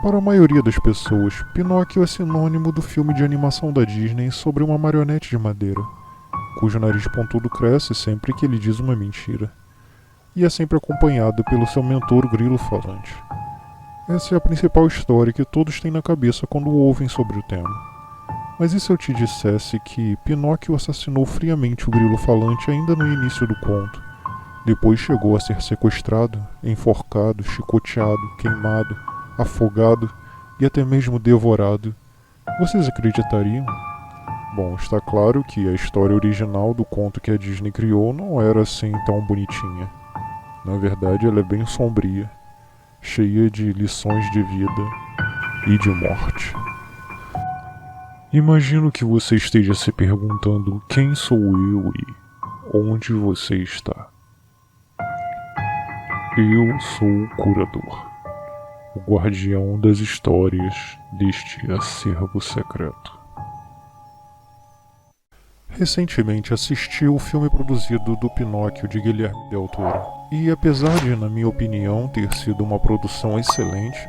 Para a maioria das pessoas, Pinóquio é sinônimo do filme de animação da Disney sobre uma marionete de madeira, cujo nariz pontudo cresce sempre que ele diz uma mentira, e é sempre acompanhado pelo seu mentor grilo falante. Essa é a principal história que todos têm na cabeça quando ouvem sobre o tema. Mas e se eu te dissesse que Pinóquio assassinou friamente o grilo falante ainda no início do conto? Depois chegou a ser sequestrado, enforcado, chicoteado, queimado, afogado e até mesmo devorado. Vocês acreditariam? Bom, está claro que a história original do conto que a Disney criou não era assim tão bonitinha. Na verdade, ela é bem sombria, cheia de lições de vida e de morte. Imagino que você esteja se perguntando quem sou eu e onde você está. Eu sou o curador, o guardião das histórias deste acervo secreto. Recentemente assisti o filme produzido do Pinóquio de Guilherme Del Toro, e apesar de, na minha opinião, ter sido uma produção excelente,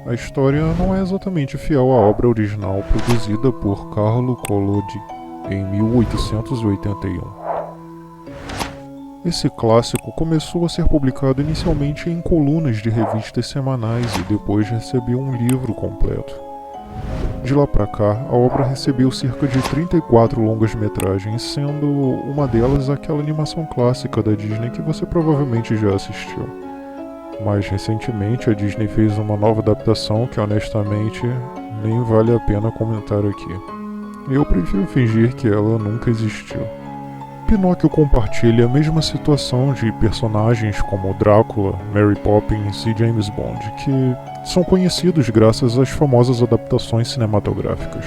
a história não é exatamente fiel à obra original produzida por Carlo Collodi em 1881. Esse clássico começou a ser publicado inicialmente em colunas de revistas semanais e depois recebeu um livro completo. De lá pra cá, a obra recebeu cerca de 34 longas-metragens, sendo uma delas aquela animação clássica da Disney que você provavelmente já assistiu. Mais recentemente, a Disney fez uma nova adaptação que honestamente nem vale a pena comentar aqui. Eu prefiro fingir que ela nunca existiu. Pinóquio compartilha a mesma situação de personagens como Drácula, Mary Poppins e James Bond, que são conhecidos graças às famosas adaptações cinematográficas.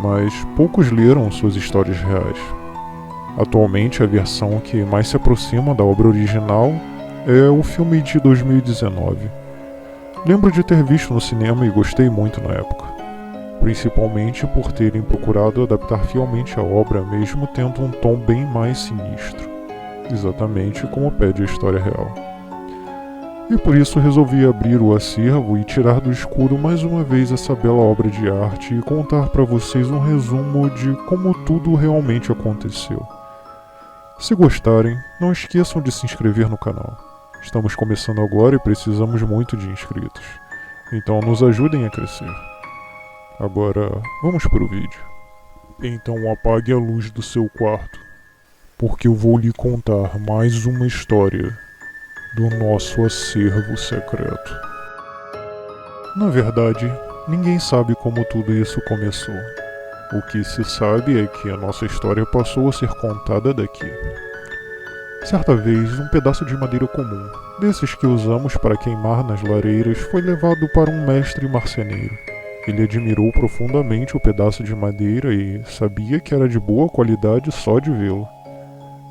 Mas poucos leram suas histórias reais. Atualmente, a versão que mais se aproxima da obra original é o filme de 2019. Lembro de ter visto no cinema e gostei muito na época, principalmente por terem procurado adaptar fielmente a obra, mesmo tendo um tom bem mais sinistro, exatamente como pede a história real. E por isso resolvi abrir o acervo e tirar do escuro mais uma vez essa bela obra de arte e contar para vocês um resumo de como tudo realmente aconteceu. Se gostarem, não esqueçam de se inscrever no canal. Estamos começando agora e precisamos muito de inscritos, então nos ajudem a crescer. Agora, vamos para o vídeo. Então apague a luz do seu quarto, porque eu vou lhe contar mais uma história do nosso acervo secreto. Na verdade, ninguém sabe como tudo isso começou. O que se sabe é que a nossa história passou a ser contada daqui. Certa vez, um pedaço de madeira comum, desses que usamos para queimar nas lareiras, foi levado para um mestre marceneiro. Ele admirou profundamente o pedaço de madeira e sabia que era de boa qualidade só de vê-lo.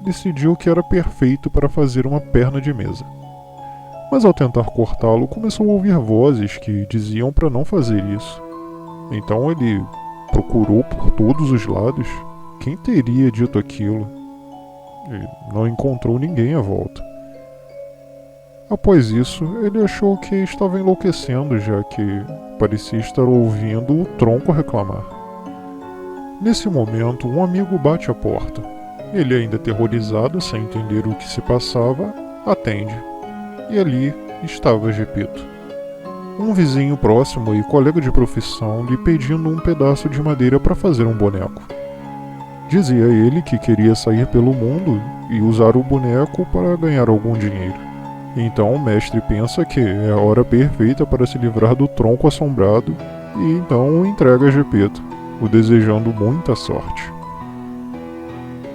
Decidiu que era perfeito para fazer uma perna de mesa. Mas ao tentar cortá-lo, começou a ouvir vozes que diziam para não fazer isso. Então ele procurou por todos os lados quem teria dito aquilo. E não encontrou ninguém à volta. Após isso, ele achou que estava enlouquecendo, já que parecia estar ouvindo o tronco reclamar. Nesse momento, um amigo bate à porta. Ele, ainda aterrorizado, sem entender o que se passava, atende. E ali estava Gepeto, um vizinho próximo e colega de profissão, lhe pedindo um pedaço de madeira para fazer um boneco. Dizia ele que queria sair pelo mundo e usar o boneco para ganhar algum dinheiro. Então o mestre pensa que é a hora perfeita para se livrar do tronco assombrado e então o entrega a Gepeto, o desejando muita sorte.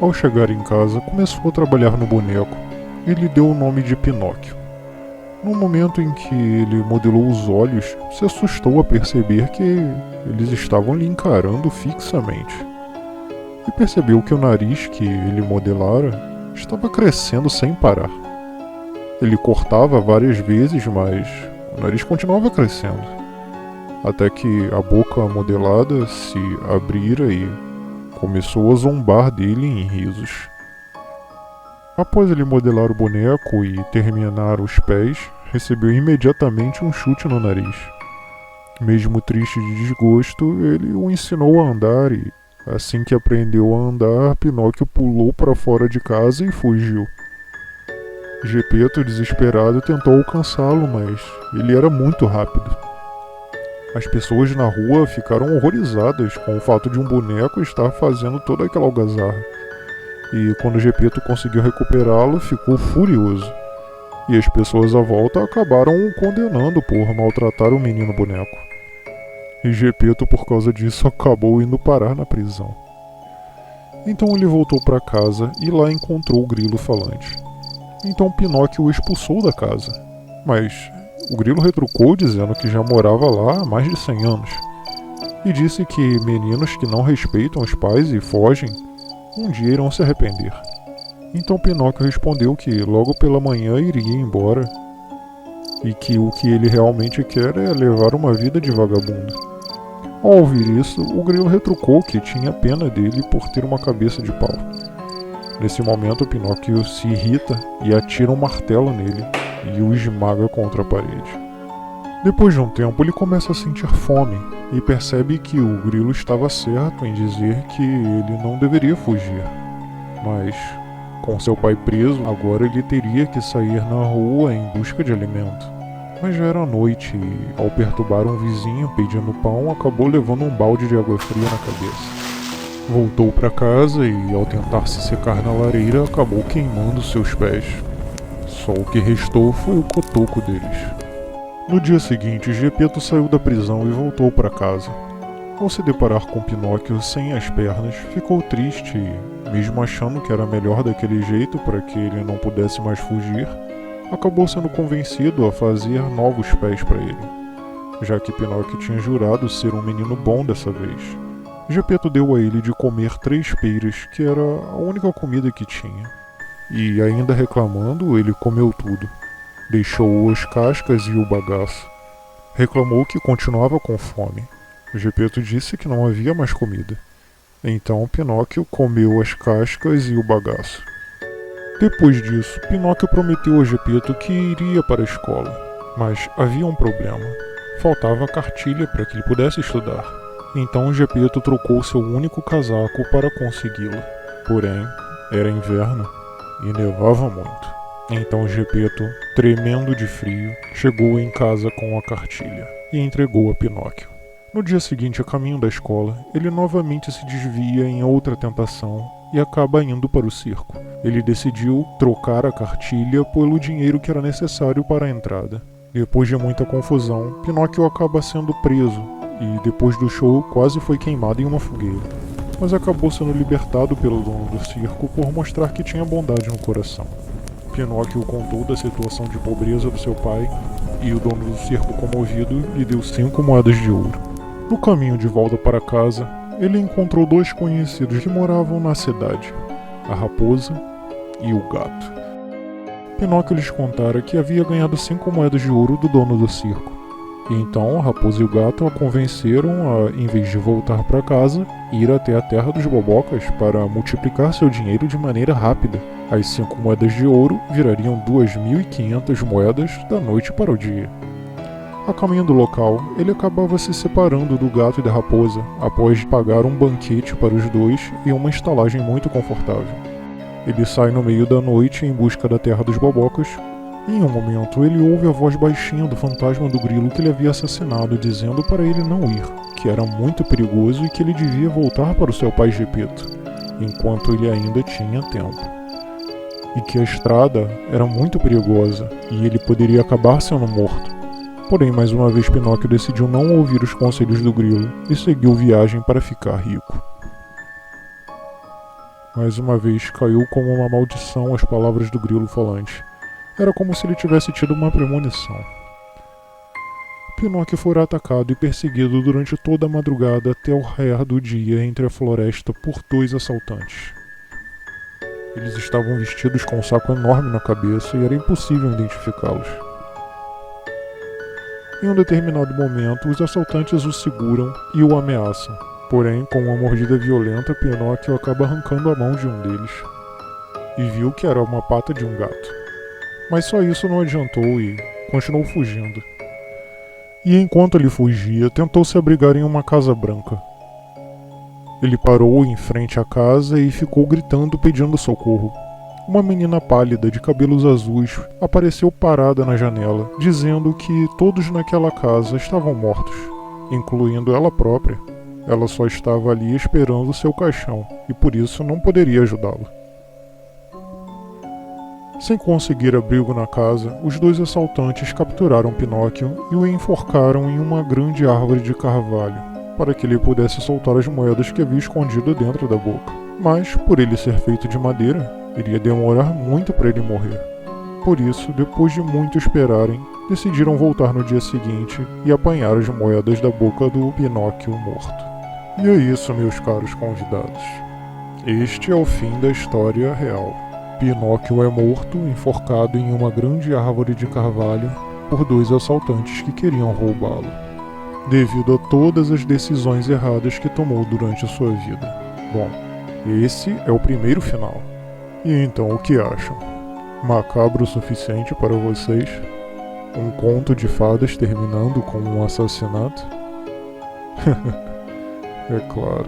Ao chegar em casa, começou a trabalhar no boneco e lhe deu o nome de Pinóquio. No momento em que ele modelou os olhos, se assustou a perceber que eles estavam lhe encarando fixamente. E percebeu que o nariz que ele modelara estava crescendo sem parar. Ele cortava várias vezes, mas o nariz continuava crescendo, até que a boca modelada se abrira e começou a zombar dele em risos. Após ele modelar o boneco e terminar os pés, recebeu imediatamente um chute no nariz. Mesmo triste de desgosto, ele o ensinou a andar e, assim que aprendeu a andar, Pinóquio pulou para fora de casa e fugiu. Gepeto, desesperado, tentou alcançá-lo, mas ele era muito rápido. As pessoas na rua ficaram horrorizadas com o fato de um boneco estar fazendo toda aquela algazarra. E quando Gepeto conseguiu recuperá-lo, ficou furioso. E as pessoas à volta acabaram o condenando por maltratar o menino boneco. E Gepeto, por causa disso, acabou indo parar na prisão. Então ele voltou para casa e lá encontrou o grilo falante. Então Pinóquio o expulsou da casa. Mas o grilo retrucou dizendo que já morava lá há mais de 100 anos. E disse que meninos que não respeitam os pais e fogem, um dia irão se arrepender. Então Pinóquio respondeu que logo pela manhã iria embora e que o que ele realmente quer é levar uma vida de vagabundo. Ao ouvir isso, o grilo retrucou que tinha pena dele por ter uma cabeça de pau. Nesse momento, Pinóquio se irrita e atira um martelo nele e o esmaga contra a parede. Depois de um tempo, ele começa a sentir fome e percebe que o grilo estava certo em dizer que ele não deveria fugir. Mas, com seu pai preso, agora ele teria que sair na rua em busca de alimento. Mas já era noite e, ao perturbar um vizinho pedindo pão, acabou levando um balde de água fria na cabeça. Voltou para casa e, ao tentar se secar na lareira, acabou queimando seus pés. Só o que restou foi o cotoco deles. No dia seguinte, Gepeto saiu da prisão e voltou para casa. Ao se deparar com Pinóquio sem as pernas, ficou triste e, mesmo achando que era melhor daquele jeito para que ele não pudesse mais fugir, acabou sendo convencido a fazer novos pés para ele, já que Pinóquio tinha jurado ser um menino bom dessa vez. Gepeto deu a ele de comer 3 peiras, que era a única comida que tinha. E, ainda reclamando, ele comeu tudo. Deixou as cascas e o bagaço. Reclamou que continuava com fome. Gepeto disse que não havia mais comida. Então Pinóquio comeu as cascas e o bagaço. Depois disso, Pinóquio prometeu a Gepeto que iria para a escola. Mas havia um problema. Faltava a cartilha para que ele pudesse estudar. Então Gepeto trocou seu único casaco para consegui-la. Porém, era inverno e nevava muito. Então Gepeto, tremendo de frio, chegou em casa com a cartilha e entregou a Pinóquio. No dia seguinte, a caminho da escola, ele novamente se desvia em outra tentação e acaba indo para o circo. Ele decidiu trocar a cartilha pelo dinheiro que era necessário para a entrada. Depois de muita confusão, Pinóquio acaba sendo preso e, depois do show, quase foi queimado em uma fogueira. Mas acabou sendo libertado pelo dono do circo por mostrar que tinha bondade no coração. Pinóquio contou da situação de pobreza do seu pai e o dono do circo, comovido, lhe deu 5 moedas de ouro. No caminho de volta para casa, ele encontrou 2 conhecidos que moravam na cidade, a raposa e o gato. Pinóquio lhes contara que havia ganhado 5 moedas de ouro do dono do circo. E então a raposa e o gato a convenceram a, em vez de voltar para casa, ir até a terra dos bobocas para multiplicar seu dinheiro de maneira rápida. As 5 moedas de ouro virariam 2.500 moedas da noite para o dia. A caminho do local, ele acabava se separando do gato e da raposa, após pagar um banquete para os dois e uma estalagem muito confortável. Ele sai no meio da noite em busca da terra dos bobocas. Em um momento, ele ouve a voz baixinha do fantasma do grilo que ele havia assassinado, dizendo para ele não ir, que era muito perigoso e que ele devia voltar para o seu pai Gepeto, enquanto ele ainda tinha tempo. E que a estrada era muito perigosa e ele poderia acabar sendo morto. Porém, mais uma vez Pinóquio decidiu não ouvir os conselhos do grilo e seguiu viagem para ficar rico. Mais uma vez caiu como uma maldição as palavras do grilo falante. Era como se ele tivesse tido uma premonição. Pinóquio fora atacado e perseguido durante toda a madrugada até o raiar do dia entre a floresta por 2 assaltantes. Eles estavam vestidos com um saco enorme na cabeça e era impossível identificá-los. Em um determinado momento, os assaltantes o seguram e o ameaçam. Porém, com uma mordida violenta, Pinóquio acaba arrancando a mão de um deles. E viu que era uma pata de um gato. Mas só isso não adiantou e continuou fugindo. e enquanto ele fugia, tentou se abrigar em uma casa branca. Ele parou em frente à casa e ficou gritando pedindo socorro. Uma menina pálida de cabelos azuis apareceu parada na janela, dizendo que todos naquela casa estavam mortos, incluindo ela própria. Ela só estava ali esperando seu caixão e por isso não poderia ajudá-lo. Sem conseguir abrigo na casa, os dois assaltantes capturaram Pinóquio e o enforcaram em uma grande árvore de carvalho, para que ele pudesse soltar as moedas que havia escondido dentro da boca. Mas, por ele ser feito de madeira, iria demorar muito para ele morrer. Por isso, depois de muito esperarem, decidiram voltar no dia seguinte e apanhar as moedas da boca do Pinóquio morto. E é isso, meus caros convidados. Este é o fim da história real. Pinóquio é morto, enforcado em uma grande árvore de carvalho por dois assaltantes que queriam roubá-lo, devido a todas as decisões erradas que tomou durante a sua vida. Bom, esse é o primeiro final. E então, o que acham? Macabro o suficiente para vocês? Um conto de fadas terminando com um assassinato? É claro.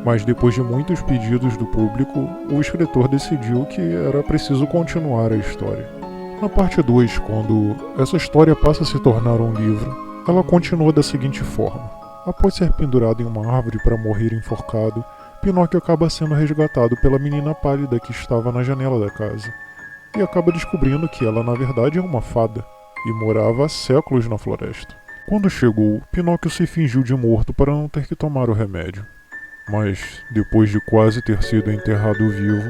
Mas depois de muitos pedidos do público, o escritor decidiu que era preciso continuar a história. Na parte 2, quando essa história passa a se tornar um livro, ela continua da seguinte forma. Após ser pendurado em uma árvore para morrer enforcado, Pinóquio acaba sendo resgatado pela menina pálida que estava na janela da casa, e acaba descobrindo que ela na verdade é uma fada, e morava há séculos na floresta. Quando chegou, Pinóquio se fingiu de morto para não ter que tomar o remédio. Mas, depois de quase ter sido enterrado vivo,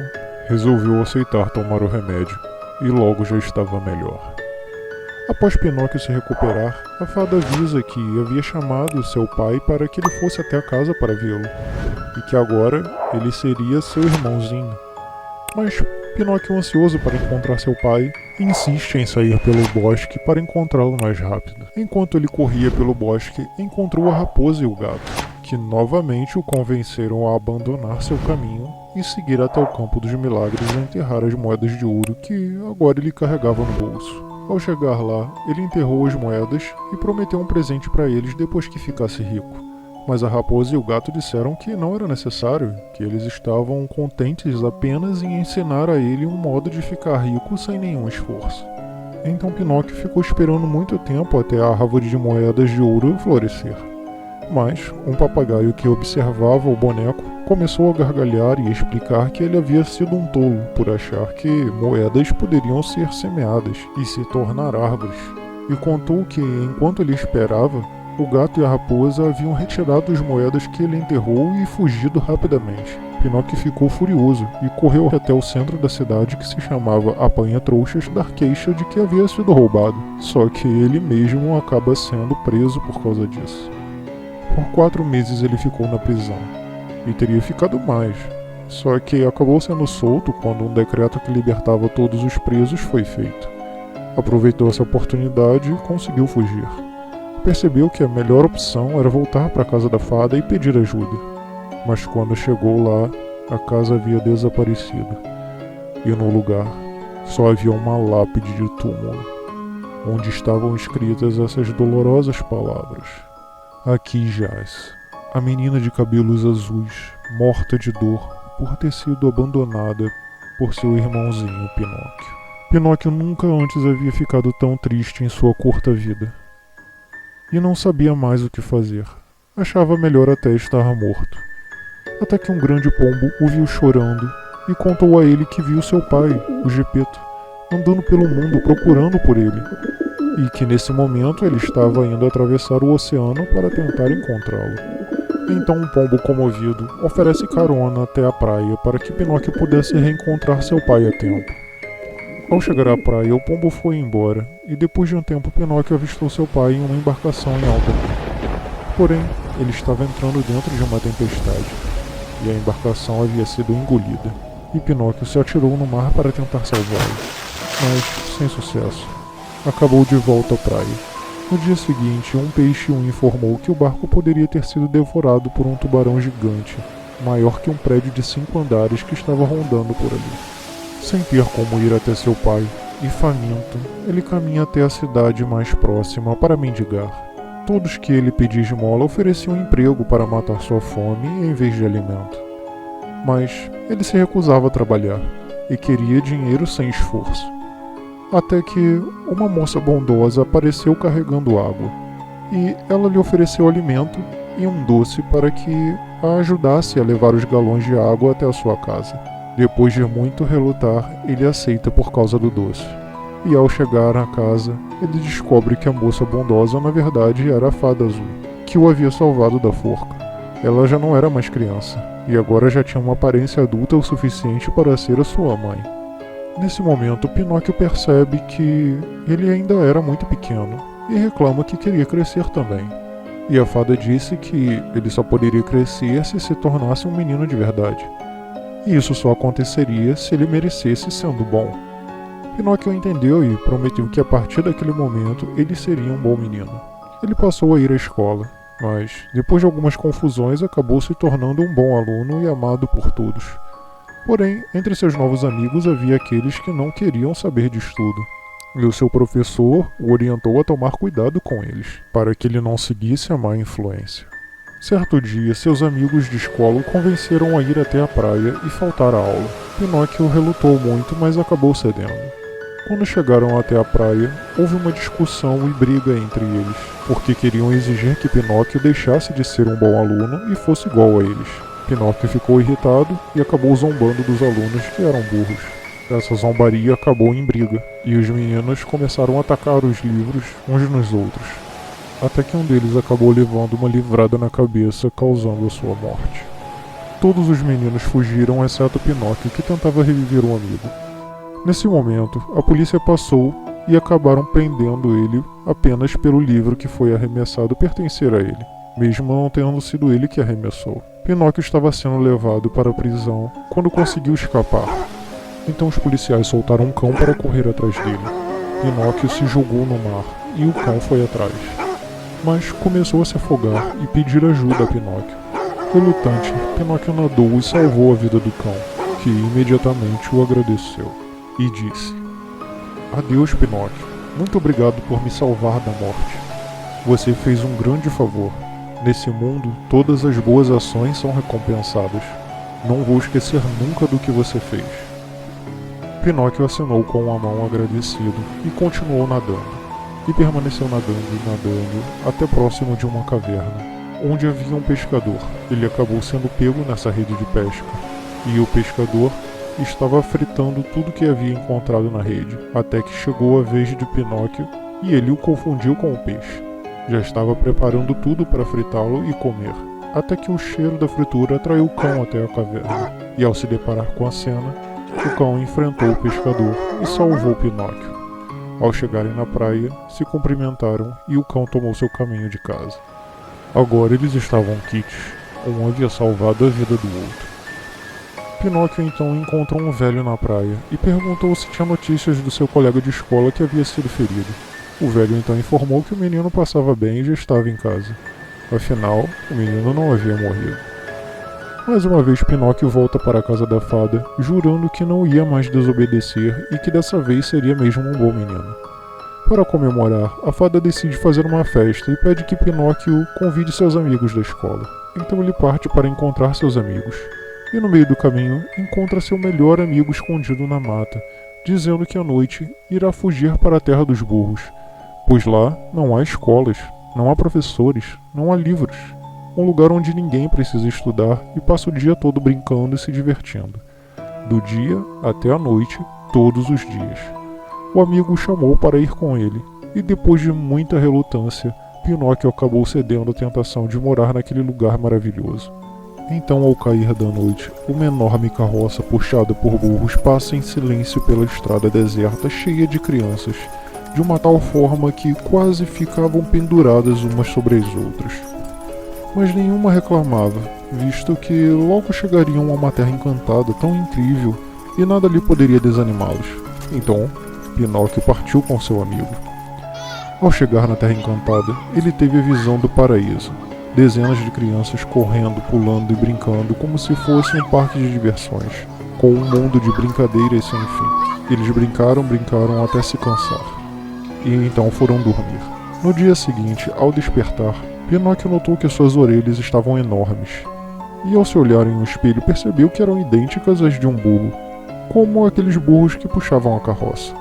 resolveu aceitar tomar o remédio, e logo já estava melhor. Após Pinóquio se recuperar, a fada avisa que havia chamado seu pai para que ele fosse até a casa para vê-lo, e que agora ele seria seu irmãozinho. Mas Pinóquio, ansioso para encontrar seu pai, insiste em sair pelo bosque para encontrá-lo mais rápido. Enquanto ele corria pelo bosque, encontrou a raposa e o gato, que novamente o convenceram a abandonar seu caminho e seguir até o Campo dos Milagres a enterrar as moedas de ouro que agora ele carregava no bolso. Ao chegar lá, ele enterrou as moedas e prometeu um presente para eles depois que ficasse rico. Mas a raposa e o gato disseram que não era necessário, que eles estavam contentes apenas em ensinar a ele um modo de ficar rico sem nenhum esforço. Então Pinóquio ficou esperando muito tempo até a árvore de moedas de ouro florescer. Mas um papagaio que observava o boneco começou a gargalhar e explicar que ele havia sido um tolo por achar que moedas poderiam ser semeadas e se tornar árvores, e contou que, enquanto ele esperava, o gato e a raposa haviam retirado as moedas que ele enterrou e fugido rapidamente. Pinóquio ficou furioso e correu até o centro da cidade, que se chamava Apanha-Trouxas, dar queixa de que havia sido roubado, só que ele mesmo acaba sendo preso por causa disso. Por 4 meses ele ficou na prisão, e teria ficado mais, só que acabou sendo solto quando um decreto que libertava todos os presos foi feito. Aproveitou essa oportunidade e conseguiu fugir. Percebeu que a melhor opção era voltar para a casa da fada e pedir ajuda, mas quando chegou lá, a casa havia desaparecido, e no lugar só havia uma lápide de túmulo, onde estavam escritas essas dolorosas palavras. Aqui jaz a menina de cabelos azuis, morta de dor por ter sido abandonada por seu irmãozinho Pinóquio. Pinóquio nunca antes havia ficado tão triste em sua curta vida. E não sabia mais o que fazer. Achava melhor até estar morto. Até que um grande pombo o viu chorando e contou a ele que viu seu pai, o Gepeto, andando pelo mundo procurando por ele, e que nesse momento ele estava indo atravessar o oceano para tentar encontrá-lo. Então um pombo comovido oferece carona até a praia para que Pinóquio pudesse reencontrar seu pai a tempo. Ao chegar à praia, o pombo foi embora, e depois de um tempo Pinóquio avistou seu pai em uma embarcação em alta mar. Porém, ele estava entrando dentro de uma tempestade, e a embarcação havia sido engolida, e Pinóquio se atirou no mar para tentar salvá-lo, mas sem sucesso. Acabou de volta à praia. No dia seguinte, um peixe o informou que o barco poderia ter sido devorado por um tubarão gigante, maior que um prédio de 5 andares que estava rondando por ali. Sem ter como ir até seu pai, e faminto, ele caminha até a cidade mais próxima para mendigar. Todos que ele pedia esmola ofereciam emprego para matar sua fome em vez de alimento. Mas ele se recusava a trabalhar e queria dinheiro sem esforço. Até que uma moça bondosa apareceu carregando água, e ela lhe ofereceu alimento e um doce para que a ajudasse a levar os galões de água até a sua casa. Depois de muito relutar, ele aceita por causa do doce. E ao chegar à casa, ele descobre que a moça bondosa na verdade era a Fada Azul, que o havia salvado da forca. Ela já não era mais criança, e agora já tinha uma aparência adulta o suficiente para ser a sua mãe. Nesse momento, Pinóquio percebe que ele ainda era muito pequeno e reclama que queria crescer também. E a fada disse que ele só poderia crescer se tornasse um menino de verdade. E isso só aconteceria se ele merecesse sendo bom. Pinóquio entendeu e prometeu que a partir daquele momento ele seria um bom menino. Ele passou a ir à escola, mas depois de algumas confusões acabou se tornando um bom aluno e amado por todos. Porém, entre seus novos amigos havia aqueles que não queriam saber de estudo, e o seu professor o orientou a tomar cuidado com eles, para que ele não seguisse a má influência. Certo dia, seus amigos de escola o convenceram a ir até a praia e faltar à aula. Pinóquio relutou muito, mas acabou cedendo. Quando chegaram até a praia, houve uma discussão e briga entre eles, porque queriam exigir que Pinóquio deixasse de ser um bom aluno e fosse igual a eles. Pinóquio ficou irritado e acabou zombando dos alunos que eram burros. Essa zombaria acabou em briga, e os meninos começaram a atacar os livros uns nos outros, até que um deles acabou levando uma livrada na cabeça, causando a sua morte. Todos os meninos fugiram, exceto Pinóquio, que tentava reviver um amigo. Nesse momento, a polícia passou e acabaram prendendo ele apenas pelo livro que foi arremessado pertencer a ele, mesmo não tendo sido ele que arremessou. Pinóquio estava sendo levado para a prisão quando conseguiu escapar. Então os policiais soltaram um cão para correr atrás dele. Pinóquio se jogou no mar e o cão foi atrás. Mas começou a se afogar e pedir ajuda a Pinóquio. Relutante, Pinóquio nadou e salvou a vida do cão, que imediatamente o agradeceu e disse: "Adeus, Pinóquio. Muito obrigado por me salvar da morte. Você fez um grande favor. Nesse mundo, todas as boas ações são recompensadas. Não vou esquecer nunca do que você fez." Pinóquio acenou com a mão agradecido e continuou nadando. E permaneceu nadando e nadando até próximo de uma caverna, onde havia um pescador. Ele acabou sendo pego nessa rede de pesca, e o pescador estava fritando tudo que havia encontrado na rede, até que chegou a vez de Pinóquio e ele o confundiu com o peixe. Já estava preparando tudo para fritá-lo e comer, até que o cheiro da fritura atraiu o cão até a caverna, e ao se deparar com a cena, o cão enfrentou o pescador e salvou Pinóquio. Ao chegarem na praia, se cumprimentaram e o cão tomou seu caminho de casa. Agora eles estavam quites, um havia salvado a vida do outro. Pinóquio então encontrou um velho na praia e perguntou se tinha notícias do seu colega de escola que havia sido ferido. O velho então informou que o menino passava bem e já estava em casa. Afinal, o menino não havia morrido. Mais uma vez, Pinóquio volta para a casa da fada, jurando que não ia mais desobedecer e que dessa vez seria mesmo um bom menino. Para comemorar, a fada decide fazer uma festa e pede que Pinóquio convide seus amigos da escola. Então ele parte para encontrar seus amigos. E no meio do caminho, encontra seu melhor amigo escondido na mata, dizendo que à noite irá fugir para a terra dos burros, pois lá não há escolas, não há professores, não há livros. Um lugar onde ninguém precisa estudar e passa o dia todo brincando e se divertindo. Do dia até a noite, todos os dias. O amigo o chamou para ir com ele, e depois de muita relutância, Pinóquio acabou cedendo à tentação de morar naquele lugar maravilhoso. Então, ao cair da noite, uma enorme carroça puxada por burros passa em silêncio pela estrada deserta cheia de crianças, de uma tal forma que quase ficavam penduradas umas sobre as outras. Mas nenhuma reclamava, visto que logo chegariam a uma terra encantada tão incrível e nada ali poderia desanimá-los. Então, Pinóquio partiu com seu amigo. Ao chegar na terra encantada, ele teve a visão do paraíso. Dezenas de crianças correndo, pulando e brincando como se fosse um parque de diversões, com um mundo de brincadeiras sem fim. Eles brincaram até se cansar. E então foram dormir. No dia seguinte, ao despertar, Pinóquio notou que suas orelhas estavam enormes, e ao se olhar em um espelho percebeu que eram idênticas às de um burro, como aqueles burros que puxavam a carroça.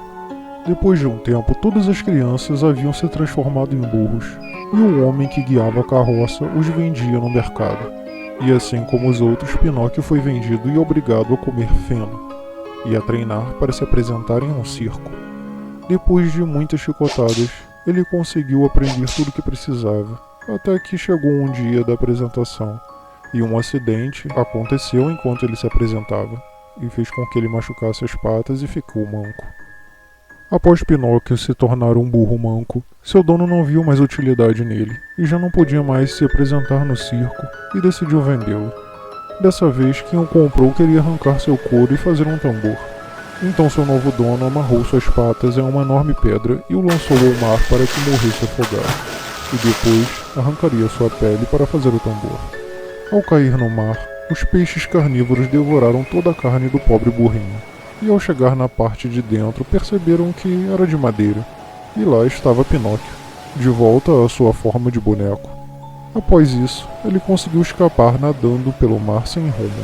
Depois de um tempo, todas as crianças haviam se transformado em burros, e o homem que guiava a carroça os vendia no mercado. E assim como os outros, Pinóquio foi vendido e obrigado a comer feno, e a treinar para se apresentar em um circo. Depois de muitas chicotadas, ele conseguiu aprender tudo o que precisava, até que chegou um dia da apresentação, e um acidente aconteceu enquanto ele se apresentava, e fez com que ele machucasse as patas e ficou manco. Após Pinóquio se tornar um burro manco, seu dono não viu mais utilidade nele, e já não podia mais se apresentar no circo, e decidiu vendê-lo. Dessa vez, quem o comprou queria arrancar seu couro e fazer um tambor. Então seu novo dono amarrou suas patas em uma enorme pedra e o lançou ao mar para que morresse afogado, e depois arrancaria sua pele para fazer o tambor. Ao cair no mar, os peixes carnívoros devoraram toda a carne do pobre burrinho, e ao chegar na parte de dentro perceberam que era de madeira, e lá estava Pinóquio, de volta à sua forma de boneco. Após isso, ele conseguiu escapar nadando pelo mar sem rumo,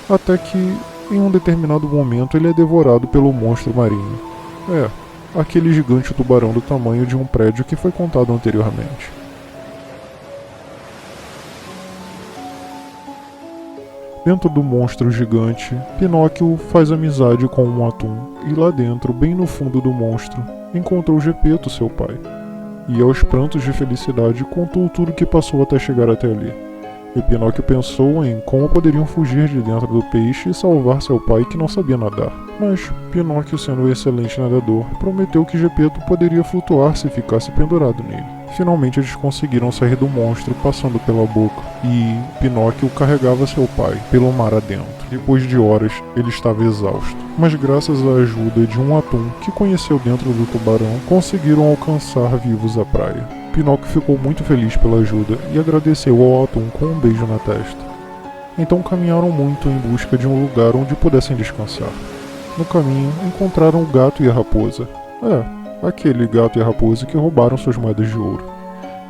até que, em um determinado momento, ele é devorado pelo monstro marinho. Aquele gigante tubarão do tamanho de um prédio que foi contado anteriormente. Dentro do monstro gigante, Pinóquio faz amizade com um atum, e lá dentro, bem no fundo do monstro, encontrou Gepeto, seu pai. E aos prantos de felicidade contou tudo o que passou até chegar até ali. E Pinóquio pensou em como poderiam fugir de dentro do peixe e salvar seu pai que não sabia nadar. Mas Pinóquio, sendo um excelente nadador, prometeu que Gepeto poderia flutuar se ficasse pendurado nele. Finalmente eles conseguiram sair do monstro passando pela boca, e Pinóquio carregava seu pai pelo mar adentro. Depois de horas, ele estava exausto, mas graças à ajuda de um atum que conheceu dentro do tubarão, conseguiram alcançar vivos a praia. Pinóquio ficou muito feliz pela ajuda e agradeceu ao atum com um beijo na testa. Então caminharam muito em busca de um lugar onde pudessem descansar. No caminho, encontraram o gato e a raposa. Aquele gato e a raposa que roubaram suas moedas de ouro.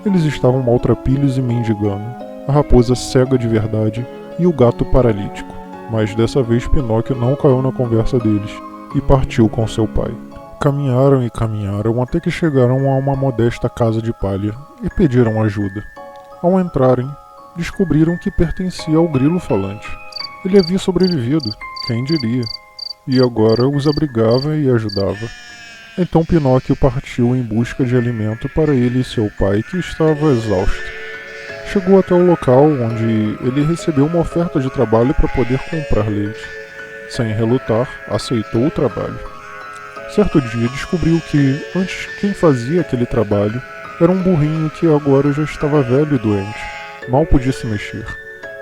Eles estavam maltrapilhos e mendigando, a raposa cega de verdade e o gato paralítico. Mas dessa vez Pinóquio não caiu na conversa deles e partiu com seu pai. Caminharam e caminharam até que chegaram a uma modesta casa de palha e pediram ajuda. Ao entrarem, descobriram que pertencia ao grilo falante. Ele havia sobrevivido, quem diria, e agora os abrigava e ajudava. Então Pinóquio partiu em busca de alimento para ele e seu pai, que estava exausto. Chegou até o local onde ele recebeu uma oferta de trabalho para poder comprar leite. Sem relutar, aceitou o trabalho. Certo dia descobriu que, antes, quem fazia aquele trabalho era um burrinho que agora já estava velho e doente. Mal podia se mexer.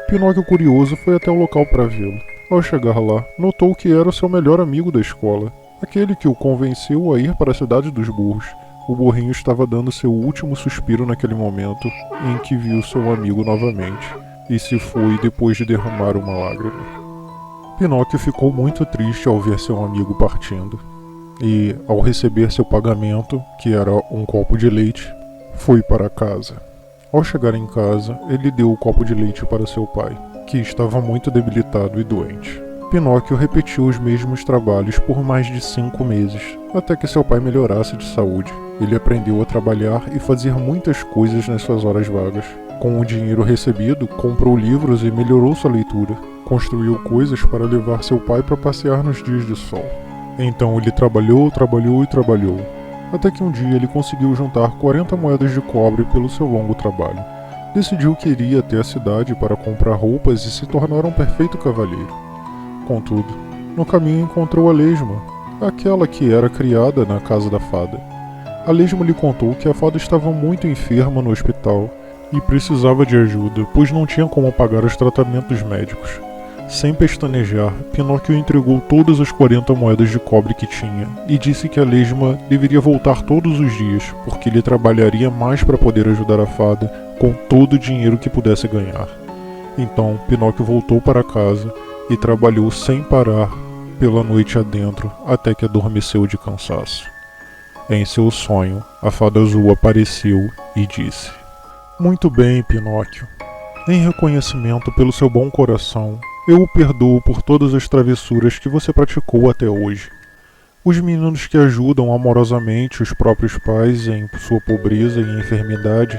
Pinóquio, curioso, foi até o local para vê-lo. Ao chegar lá, notou que era o seu melhor amigo da escola, aquele que o convenceu a ir para a cidade dos burros. O burrinho estava dando seu último suspiro naquele momento em que viu seu amigo novamente, e se foi depois de derramar uma lágrima. Pinóquio ficou muito triste ao ver seu amigo partindo, e, ao receber seu pagamento, que era um copo de leite, foi para casa. Ao chegar em casa, ele deu o copo de leite para seu pai, que estava muito debilitado e doente. Pinóquio repetiu os mesmos trabalhos por mais de 5 meses, até que seu pai melhorasse de saúde. Ele aprendeu a trabalhar e fazer muitas coisas nas suas horas vagas. Com o dinheiro recebido, comprou livros e melhorou sua leitura. Construiu coisas para levar seu pai para passear nos dias de sol. Então ele trabalhou, até que um dia ele conseguiu juntar 40 moedas de cobre pelo seu longo trabalho. Decidiu que iria até a cidade para comprar roupas e se tornar um perfeito cavalheiro. Contudo, no caminho encontrou a lesma, aquela que era criada na casa da fada. A lesma lhe contou que a fada estava muito enferma no hospital e precisava de ajuda, pois não tinha como pagar os tratamentos médicos. Sem pestanejar, Pinóquio entregou todas as 40 moedas de cobre que tinha e disse que a lesma deveria voltar todos os dias, porque ele trabalharia mais para poder ajudar a fada com todo o dinheiro que pudesse ganhar. Então, Pinóquio voltou para casa e trabalhou sem parar pela noite adentro até que adormeceu de cansaço. Em seu sonho, a fada azul apareceu e disse: "Muito bem, Pinóquio. Em reconhecimento pelo seu bom coração, eu o perdoo por todas as travessuras que você praticou até hoje. Os meninos que ajudam amorosamente os próprios pais em sua pobreza e enfermidade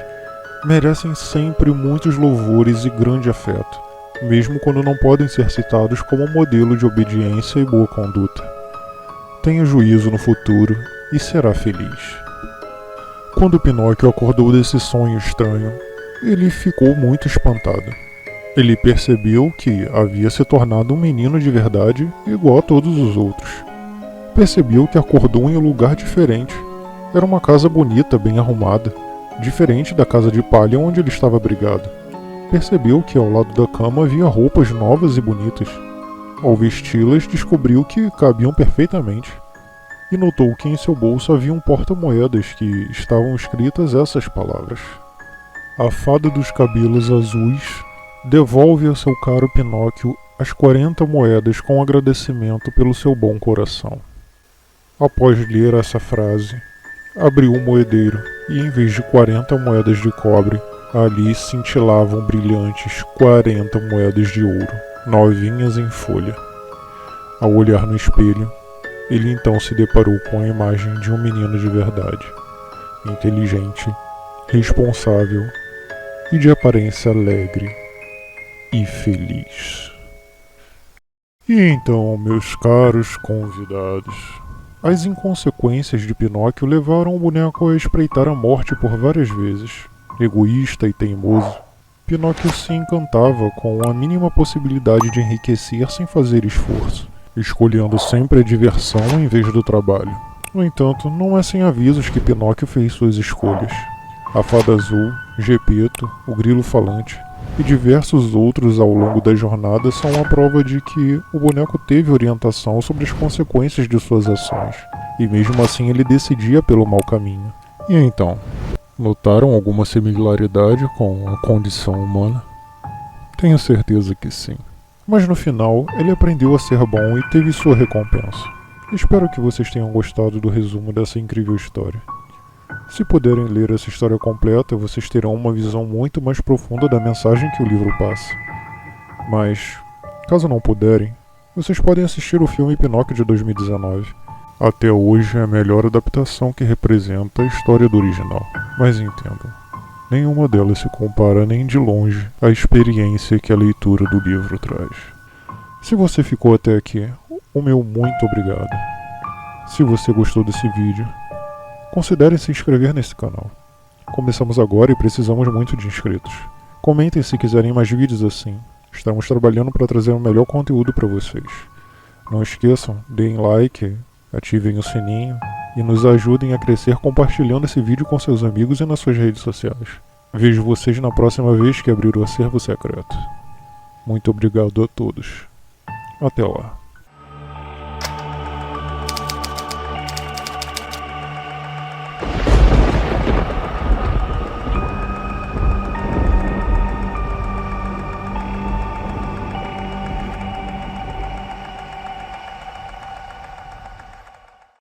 merecem sempre muitos louvores e grande afeto, mesmo quando não podem ser citados como modelo de obediência e boa conduta. Tenha juízo no futuro e será feliz." Quando Pinóquio acordou desse sonho estranho, ele ficou muito espantado. Ele percebeu que havia se tornado um menino de verdade igual a todos os outros. Percebeu que acordou em um lugar diferente. Era uma casa bonita, bem arrumada, diferente da casa de palha onde ele estava abrigado. Percebeu que ao lado da cama havia roupas novas e bonitas. Ao vesti-las, descobriu que cabiam perfeitamente. E notou que em seu bolso havia um porta-moedas que estavam escritas essas palavras: "A fada dos cabelos azuis devolve ao seu caro Pinóquio as 40 moedas com agradecimento pelo seu bom coração." Após ler essa frase, abriu o moedeiro e, em vez de 40 moedas de cobre, ali cintilavam brilhantes 40 moedas de ouro, novinhas em folha. Ao olhar no espelho, ele então se deparou com a imagem de um menino de verdade, inteligente, responsável e de aparência alegre e feliz. E então, meus caros convidados, as inconsequências de Pinóquio levaram o boneco a espreitar a morte por várias vezes. Egoísta e teimoso, Pinóquio se encantava com a mínima possibilidade de enriquecer sem fazer esforço, escolhendo sempre a diversão em vez do trabalho. No entanto, não é sem avisos que Pinóquio fez suas escolhas. A fada azul, Gepeto, o grilo falante e diversos outros ao longo da jornada são a prova de que o boneco teve orientação sobre as consequências de suas ações, e mesmo assim ele decidia pelo mau caminho. E então, notaram alguma similaridade com a condição humana? Tenho certeza que sim. Mas no final, ele aprendeu a ser bom e teve sua recompensa. Espero que vocês tenham gostado do resumo dessa incrível história. Se puderem ler essa história completa, vocês terão uma visão muito mais profunda da mensagem que o livro passa. Mas, caso não puderem, vocês podem assistir o filme Pinóquio de 2019. Até hoje é a melhor adaptação que representa a história do original. Mas entendam, nenhuma delas se compara nem de longe à experiência que a leitura do livro traz. Se você ficou até aqui, o meu muito obrigado. Se você gostou desse vídeo, considere se inscrever nesse canal. Começamos agora e precisamos muito de inscritos. Comentem se quiserem mais vídeos assim. Estamos trabalhando para trazer o melhor conteúdo para vocês. Não esqueçam, deem like, ativem o sininho e nos ajudem a crescer compartilhando esse vídeo com seus amigos e nas suas redes sociais. Vejo vocês na próxima vez que abrir o acervo secreto. Muito obrigado a todos. Até lá.